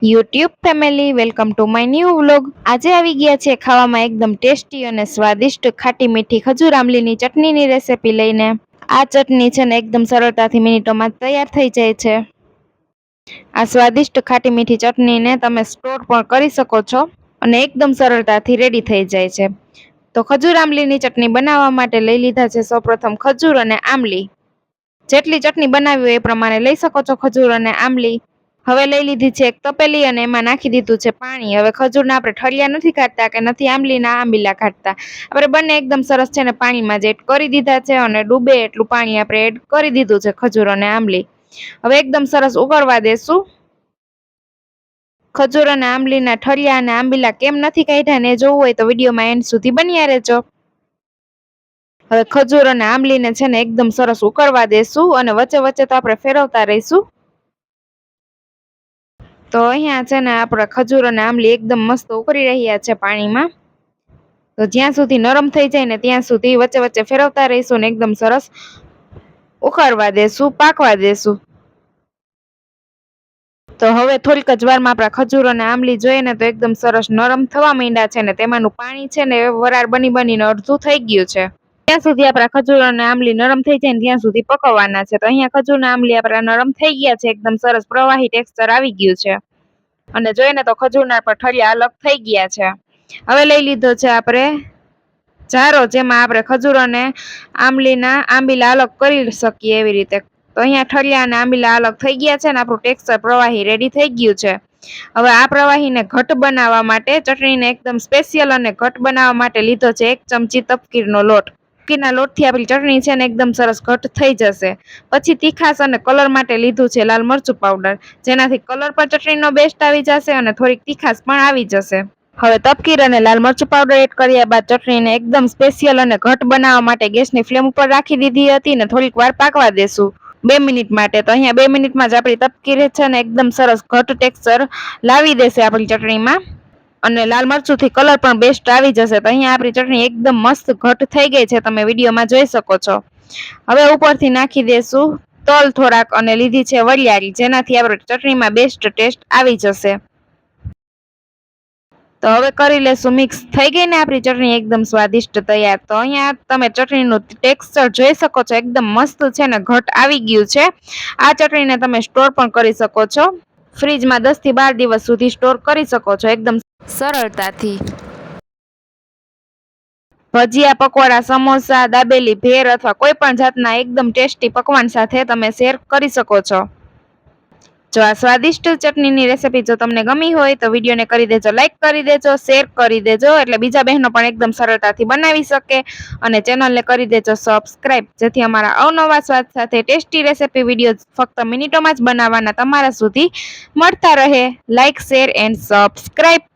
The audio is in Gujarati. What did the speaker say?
YouTube family welcome to my new vlog. આજે આવી ગયા છે ખાવામાં એકદમ ટેસ્ટી અને સ્વાદિષ્ટ ખાટી મીઠી ખજૂર આમલીની ચટણીની રેસિપી લઈને। આ ચટણી છે ને એકદમ સરળતાથી મિનિટોમાં તૈયાર થઈ જાય છે। આ સ્વાદિષ્ટ ખાટી મીઠી ચટણીને તમે સ્ટોર પણ કરી શકો છો અને એકદમ સરળતાથી રેડી થઈ જાય છે। તો ખજૂર આમલીની ચટણી બનાવવા માટે લઈ લીધા છે સૌપ્રથમ ખજૂર અને આમલી। જેટલી ચટણી બનાવી હોય એ પ્રમાણે લઈ શકો છો ખજૂર અને આમલી। હવે લઈ લીધી છે એક તપેલી અને એમાં નાખી દીધું છે પાણી। હવે ખજૂરના આપણે ઠળિયા નથી કાઢતા કે નથી આંબલીના આંબીલા કાઢતા, આપણે બંને એકદમ સરસ છે ને પાણીમાં જ એડ કરી દીધા છે અને ડૂબે એટલું પાણી આપણે એડ કરી દીધું છે ખજૂર અને આંબલી। હવે એકદમ સરસ ઉકળવા દેશું। ખજૂર અને આંબલીના ઠળિયા અને આંબીલા કેમ નથી કાઢ્યા ને જોવું હોય તો વિડીયોમાં એન્ડ સુધી બન્યા રહેજો। હવે ખજૂર અને આંબલીને છે ને એકદમ સરસ ઉકળવા દેશું અને વચ્ચે વચ્ચે તો આપણે ફેરવતા રહીશું। તો અહીંયા છે ને આપણા ખજૂર અને આંબલી એકદમ મસ્ત ઉકળી રહ્યા છે પાણીમાં। તો જ્યાં સુધી નરમ થઈ જાય ને ત્યાં સુધી વચ્ચે વચ્ચે ફેરવતા રહીશું ને એકદમ સરસ ઉકળવા દેશું, પાકવા દેશું। તો હવે થોડીક જ વારમાં આપણા ખજૂર અને આંબલી જોઈએ ને તો એકદમ સરસ નરમ થવા માંડ્યા છે ને તેમાંનું પાણી છે ને વરાળ બની બનીને અડધું થઈ ગયું છે। ત્યાં સુધી આપણા ખજૂર અને આંબલી નરમ થઈ જાય ને ત્યાં સુધી પકવવાના છે। તો અહીંયા ખજૂર અને આંબલી આપણા નરમ થઈ ગયા છે, એકદમ સરસ પ્રવાહી ટેક્સચર આવી ગયું છે અને જોઈને તો ખજૂરના પણ ઠળિયા અલગ થઈ ગયા છે। હવે લઈ લીધો છે આપણે જારો, જેમાં આપણે ખજૂર અને આંબીલા અલગ કરી શકીએ એવી રીતે। તો અહીંયા ઠળિયા અને આંબીલા અલગ થઈ ગયા છે ને આપણું ટેક્સચર પ્રવાહી રેડી થઈ ગયું છે। હવે આ પ્રવાહીને ઘટ બનાવવા માટે, ચટણીને એકદમ સ્પેશિયલ અને ઘટ બનાવવા માટે લીધો છે 1 ચમચી તપકીરનો લોટ। તપકીરના લોટથી આપણી ચટણી છે ને એકદમ સરસ ઘટ થઈ જશે। પછી તીખાસ અને કલર માટે લીધું છે લાલ મરચું પાવડર, જેનાથી કલર પણ ચટણીનો બેસ્ટ આવી જશે અને થોડીક તીખાસ પણ આવી જશે। હવે તપકીર અને લાલ મરચું પાવડર એડ કર્યા બાદ ચટણીને એકદમ સ્પેશિયલ અને ઘટ બનાવવા માટે ગેસની ફ્લેમ ઉપર રાખી દીધી હતી ને થોડીક વાર પાકવા દેશું 2 મિનિટ માટે। તો અહીંયા 2 મિનિટમાં જ આપણી તપકીર છે ને એકદમ સરસ ઘટ ટેક્સચર લાવી દેશે આપણી ચટણીમાં અને લાલ મરચુંથી કલર પણ બેસ્ટ આવી જશે। તો અહીંયા આપણી ચટણી એકદમ મસ્ત ઘટ થઈ ગઈ છે, તમે વિડીયોમાં જોઈ શકો છો। હવે ઉપરથી નાખી દેશું તલ થોડાક અને લીધી છે વરિયાળી, જેનાથી આપણી ચટણીમાં બેસ્ટ ટેસ્ટ આવી જશે। તો હવે કરી લેશું મિક્સ। થઈ ગઈ ને આપણી ચટણી એકદમ સ્વાદિષ્ટ તૈયાર। તો અહીંયા તમે ચટણીનું ટેક્સચર જોઈ શકો છો, એકદમ મસ્ત છે ને ઘટ આવી ગયું છે। આ ચટણીને તમે સ્ટોર પણ કરી શકો છો, ફ્રીજમાં 10 થી 12 દિવસ સુધી સ્ટોર કરી શકો છો એકદમ સરળતાથી। ભજીયા, પકોડા, સમોસા, દાબેલી, ભેર અથવા કોઈ પણ જાતના એકદમ ટેસ્ટી પકવાન સાથે તમે શેર કરી શકો છો। જો આ સ્વાદિષ્ટ ચટણીની રેસિપી જો તમને ગમી હોય તો વિડીયોને કરી દેજો લાઈક, કરી દેજો શેર કરી દેજો, એટલે બીજા બહેનો પણ એકદમ સરળતાથી બનાવી શકે અને ચેનલને કરી દેજો સબસ્ક્રાઈબ, જેથી અમારા અવનવા સ્વાદ સાથે ટેસ્ટી રેસિપી વિડીયો ફક્ત મિનિટોમાં જ બનાવવાના તમારા સુધી મળતા રહે। Like, share and subscribe.